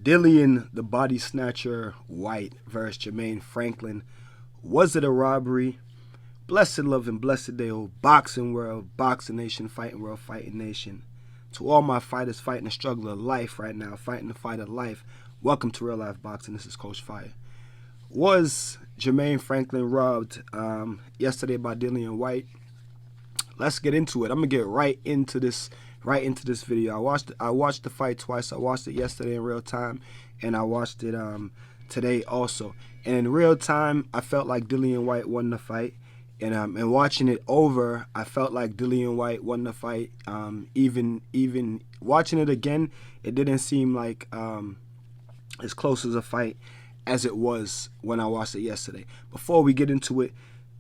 DILLIAN, the body snatcher, White versus Jermaine Franklin. Was it a robbery? Blessed love and blessed day, oh boxing world, boxing nation, fighting world, fighting nation. To all my fighters fighting the struggle of life right now, fighting the fight of life, welcome to Real Life Boxing. This is Coach Fire. Was Jermaine Franklin robbed yesterday by DILLIAN White? Let's get into it. I'm gonna get right into this video. I watched the fight twice. I watched it yesterday in real time, and I watched it today also. And in real time, I felt like DILLIAN White won the fight. And watching it over, I felt like DILLIAN White won the fight. Even watching it again, it didn't seem like as close as a fight as it was when I watched it yesterday. Before we get into it,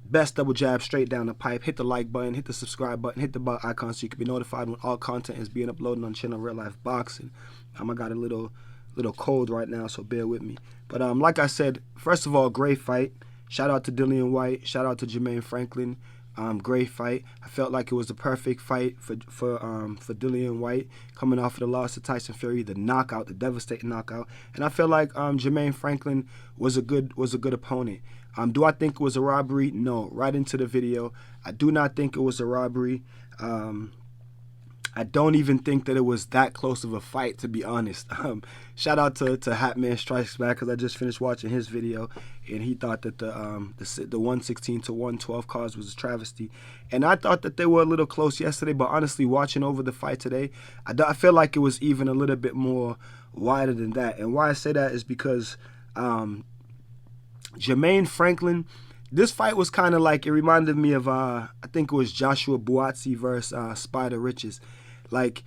best double jab straight down the pipe. Hit the like button, hit the subscribe button, hit the bell icon so you can be notified when all content is being uploaded on the channel Real Life Boxing. I got a little cold right now, so bear with me. But like I said, first of all, great fight. Shout out to DILLIAN White. Shout out to Jermaine Franklin. Great fight. I felt like it was the perfect fight for DILLIAN White, coming off of the loss to Tyson Fury, the knockout, the devastating knockout. And I feel like Jermaine Franklin was a good opponent. Do I think it was a robbery? No. Right into the video. I do not think it was a robbery. I don't even think that it was that close of a fight, to be honest. Shout out to Hatman Strikes Back, because I just finished watching his video, and he thought that the 116 to 112 cards was a travesty. And I thought that they were a little close yesterday, but honestly, watching over the fight today, I feel like it was even a little bit more wider than that. And why I say that is because Jermaine Franklin, this fight was kind of like, it reminded me of, I think it was Joshua Buatsi versus Spider Riches. Like,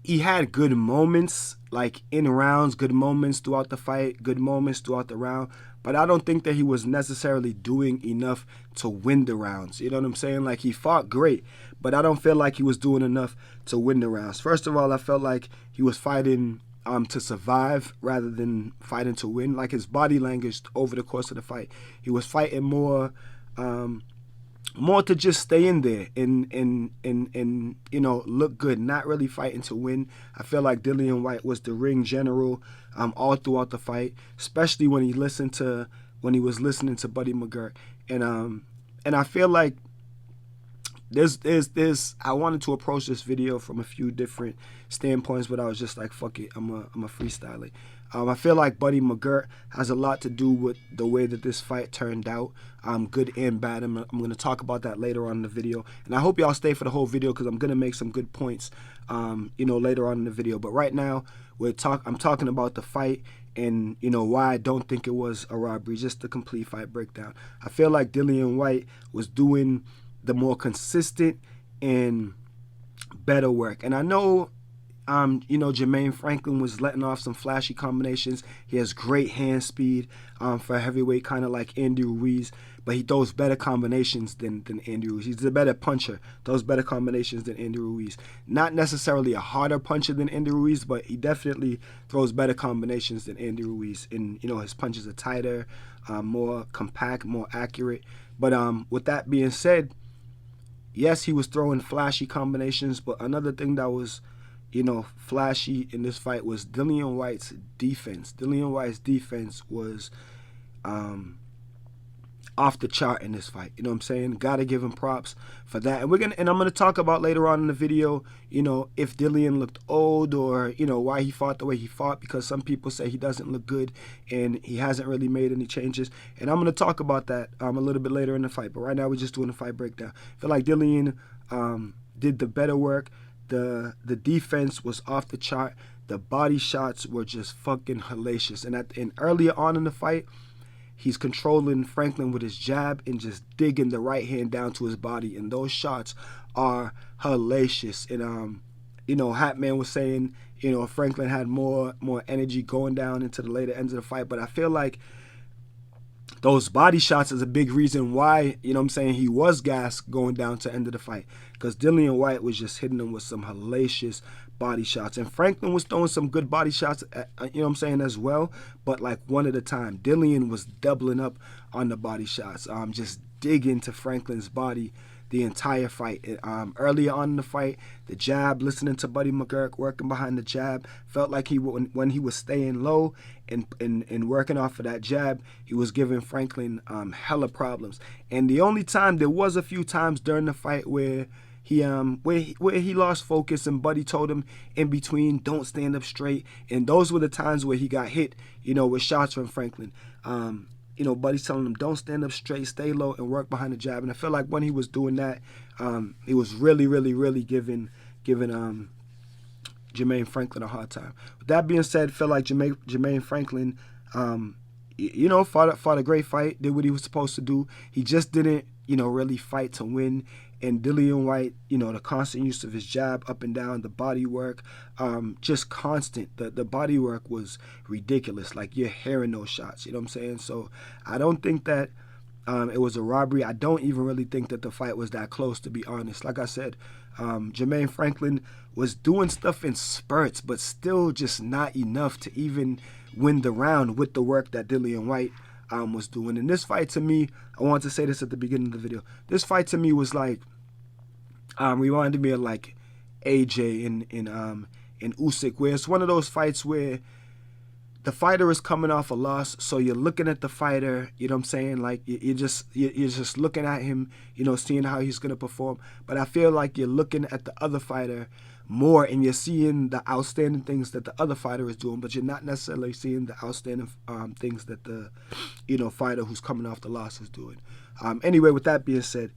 he had good moments, like in rounds, good moments throughout the fight, good moments throughout the round. But I don't think that he was necessarily doing enough to win the rounds. You know what I'm saying? Like, he fought great, but I don't feel like he was doing enough to win the rounds. First of all, I felt like he was fighting to survive rather than fighting to win. Like, his body language over the course of the fight, he was fighting more to just stay in there and you know, look good, not really fighting to win. I feel like DILLIAN White was the ring general all throughout the fight, especially when he was listening to Buddy McGirt. And I feel like I wanted to approach this video from a few different standpoints, but I was just like, fuck it, I'm a freestyle it. I feel like Buddy McGirt has a lot to do with the way that this fight turned out, good and bad. I'm going to talk about that later on in the video, and I hope y'all stay for the whole video because I'm going to make some good points, you know, later on in the video. But right now, I'm talking about the fight and, you know, why I don't think it was a robbery, just the complete fight breakdown. I feel like DILLIAN White was doing the more consistent and better work, and I know, you know, Jermaine Franklin was letting off some flashy combinations. He has great hand speed for a heavyweight, kind of like Andy Ruiz, but he throws better combinations than Andy Ruiz. He's a better puncher, throws better combinations than Andy Ruiz. Not necessarily a harder puncher than Andy Ruiz, but he definitely throws better combinations than Andy Ruiz. And, you know, his punches are tighter, more compact, more accurate. But with that being said, yes, he was throwing flashy combinations, but another thing that was, you know, flashy in this fight was DILLIAN White's defense. DILLIAN White's defense was off the chart in this fight. You know what I'm saying? Gotta give him props for that. And I'm gonna talk about later on in the video, you know, if DILLIAN looked old, or, you know, why he fought the way he fought, because some people say he doesn't look good and he hasn't really made any changes. And I'm gonna talk about that a little bit later in the fight. But right now we're just doing the fight breakdown. I feel like DILLIAN did the better work. The defense was off the chart. The body shots were just fucking hellacious. And earlier on in the fight, he's controlling Franklin with his jab and just digging the right hand down to his body. And those shots are hellacious. And you know, Hatman was saying, you know, Franklin had more energy going down into the later ends of the fight. But I feel like those body shots is a big reason why, you know what I'm saying, he was gassed going down to the end of the fight, because DILLIAN White was just hitting him with some hellacious body shots. And Franklin was throwing some good body shots, you know what I'm saying, as well, but like one at a time. DILLIAN was doubling up on the body shots, just digging to Franklin's body the entire fight. Earlier on in the fight, the jab, listening to Buddy McGurk working behind the jab, felt like when he was staying low and working off of that jab, he was giving Franklin hella problems. And the only time, there was a few times during the fight where he lost focus, and Buddy told him in between, don't stand up straight. And those were the times where he got hit, with shots from Franklin. Buddy's telling him, don't stand up straight, stay low, and work behind the jab. And I feel like when he was doing that, he was really, really, really giving Jermaine Franklin a hard time. With that being said, I feel like Jermaine Franklin, fought a great fight, did what he was supposed to do. He just didn't, really fight to win. And Dillian Whyte, the constant use of his jab up and down, the body work, just constant. The body work was ridiculous. Like, you're hearing those shots, you know what I'm saying? So I don't think that it was a robbery. I don't even really think that the fight was that close, to be honest. Like I said, Jermaine Franklin was doing stuff in spurts, but still just not enough to even win the round with the work that Dillian Whyte was doing. And this fight, to me, I wanted to say this at the beginning of the video, this fight to me was like, reminded me of like AJ in Usyk, where it's one of those fights where the fighter is coming off a loss, so you're looking at the fighter, you know what I'm saying, like you're just looking at him, seeing how he's gonna perform. But I feel like you're looking at the other fighter more, and you're seeing the outstanding things that the other fighter is doing, but you're not necessarily seeing the outstanding things that the fighter who's coming off the loss is doing. Anyway, with that being said,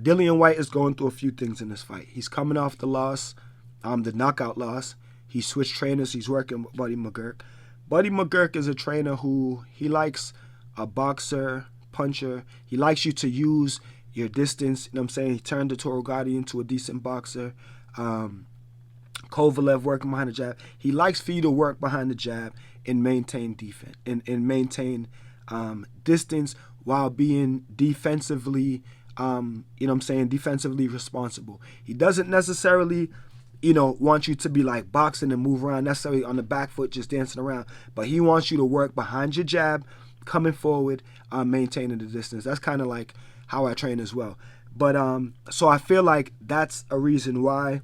Dillian Whyte is going through a few things in this fight. He's coming off the loss, the knockout loss. He switched trainers. He's working with Buddy McGurk. Buddy McGurk is a trainer who, he likes a boxer, puncher. He likes you to use your distance. You know what I'm saying? He turned the Toro Gotti into a decent boxer. Kovalev working behind the jab. He likes for you to work behind the jab and maintain defense and maintain distance while being defensively, defensively responsible. He doesn't necessarily, want you to be like boxing and move around necessarily on the back foot, just dancing around. But he wants you to work behind your jab, coming forward, maintaining the distance. That's kind of like how I train as well. But so I feel like that's a reason why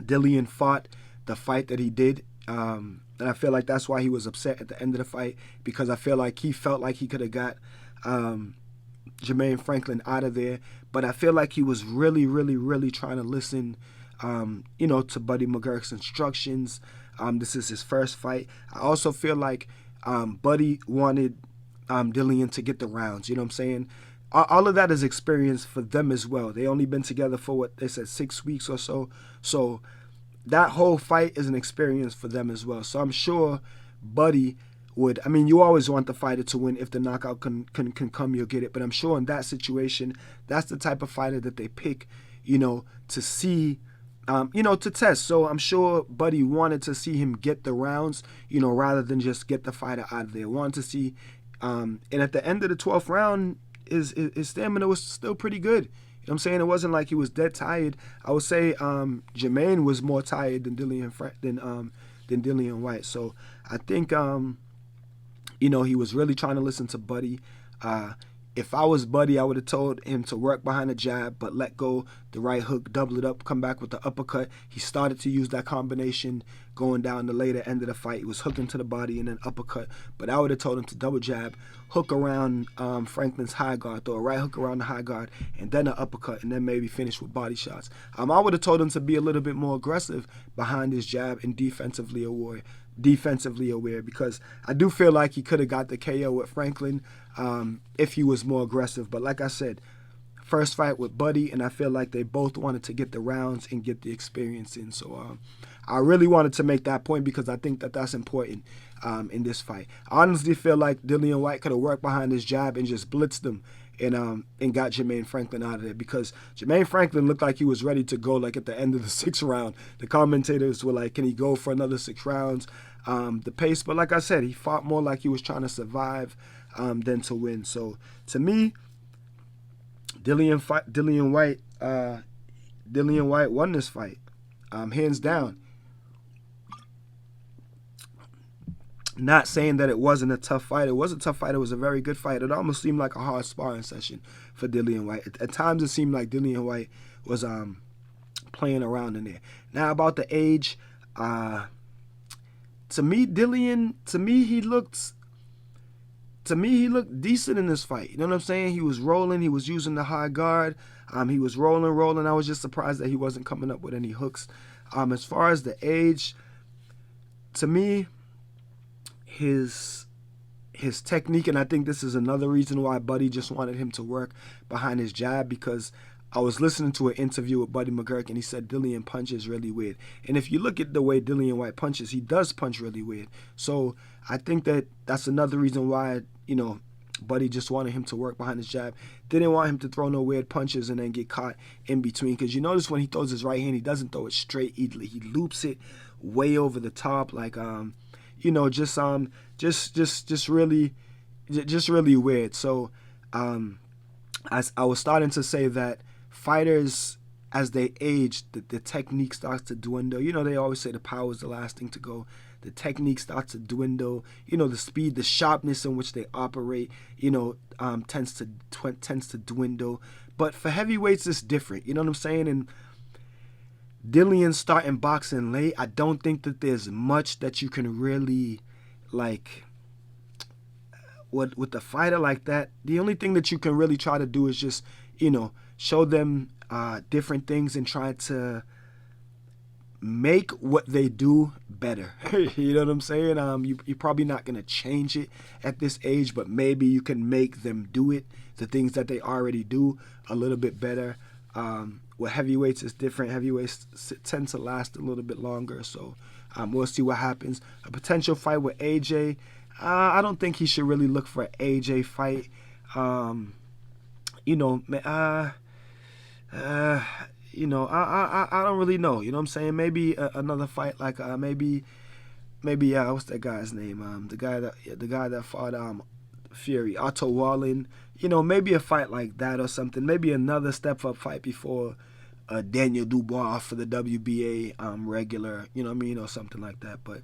Dillian fought the fight that he did. And I feel like that's why he was upset at the end of the fight, because I feel like he felt like he could have got Jermaine Franklin out of there. But I feel like he was really, really, really trying to listen, to Buddy McGurk's instructions. This is his first fight. I also feel like Buddy wanted Dillian to get the rounds. You know what I'm saying? All of that is experience for them as well. They only been together for what they said, 6 weeks or so. So that whole fight is an experience for them as well. So I'm sure Buddy would, you always want the fighter to win. If the knockout can come, you'll get it. But I'm sure in that situation, that's the type of fighter that they pick, to see, to test. So I'm sure Buddy wanted to see him get the rounds, rather than just get the fighter out of there. Wanted to see, and at the end of the 12th round, his stamina was still pretty good. You know what I'm saying? It wasn't like he was dead tired. I would say Jermaine was more tired than Dillian Whyte. So I think he was really trying to listen to Buddy. If I was Buddy, I would have told him to work behind the jab, but let go the right hook, double it up, come back with the uppercut. He started to use that combination going down the later end of the fight. He was hooking to the body and then uppercut. But I would have told him to double jab, hook around Franklin's high guard, throw a right hook around the high guard, and then an uppercut, and then maybe finish with body shots. I would have told him to be a little bit more aggressive behind his jab and defensively aware, because I do feel like he could have got the KO with Franklin if he was more aggressive. But like I said, first fight with Buddy, and I feel like they both wanted to get the rounds and get the experience in. So I really wanted to make that point, because I think that that's important in this fight. I honestly feel like Dillian Whyte could have worked behind his jab and just blitzed him and got Jermaine Franklin out of there, because Jermaine Franklin looked like he was ready to go like at the end of the 6th round. The commentators were like, can he go for another 6 rounds? The pace, but like I said, he fought more like he was trying to survive than to win. So to me, Dillian Whyte won this fight, hands down. Not saying that it wasn't a tough fight. It was a tough fight. It was a very good fight. It almost seemed like a hard sparring session for Dillian Whyte. At times it seemed like Dillian Whyte was playing around in there. Now about the age, to me, Dillian, he looked decent in this fight. You know what I'm saying? He was rolling. He was using the high guard. He was rolling. I was just surprised that he wasn't coming up with any hooks. As far as the age, to me, his technique, and I think this is another reason why Buddy just wanted him to work behind his jab, because I was listening to an interview with Buddy McGurk, and he said Dillian punches really weird. And if you look at the way Dillian Whyte punches, he does punch really weird. So I think that that's another reason why, you know, Buddy just wanted him to work behind his jab. Didn't want him to throw no weird punches and then get caught in between. Because you notice when he throws his right hand, he doesn't throw it straight easily. He loops it way over the top, like you know, just really weird. So as I was starting to say that fighters, as they age, the technique starts to dwindle. You know, they always say the power is the last thing to go. The technique starts to dwindle. You know, the speed, the sharpness in which they operate, you know, tends to dwindle. But for heavyweights, it's different. You know what I'm saying? And Dillian starting boxing late, I don't think that there's much that you can really, like, with a fighter like that. The only thing that you can really try to do is just, you know, show them different things and try to make what they do better. You know what I'm saying? You're probably not going to change it at this age, but maybe you can make them do it, the things that they already do, a little bit better. With heavyweights, it's different. Heavyweights tend to last a little bit longer, so we'll see what happens. A potential fight with AJ, I don't think he should really look for an AJ fight. You know, you know, I don't really know. You know what I'm saying? Maybe another fight like maybe what's that guy's name? The guy that fought Fury, Otto Wallin. You know, maybe a fight like that or something. Maybe another step up fight before Daniel Dubois for the WBA regular. You know what I mean, or something like that. But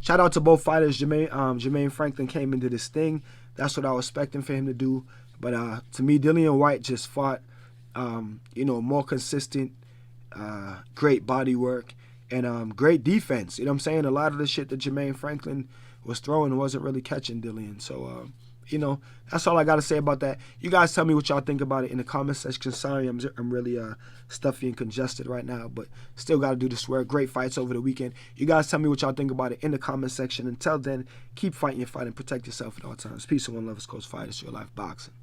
shout out to both fighters. Jermaine Franklin came into this thing. That's what I was expecting for him to do. But to me, Dillian Whyte just fought, you know, more consistent, great body work, and great defense. You know what I'm saying? A lot of the shit that Jermaine Franklin was throwing wasn't really catching Dillian. So, you know, that's all I got to say about that. You guys tell me what y'all think about it in the comment section. Sorry, I'm really stuffy and congested right now, but still got to do this work. Great fights over the weekend. You guys tell me what y'all think about it in the comment section. Until then, keep fighting your fight and protect yourself at all times. Peace and one love. It's Coach Fight. It's Real Life Boxing.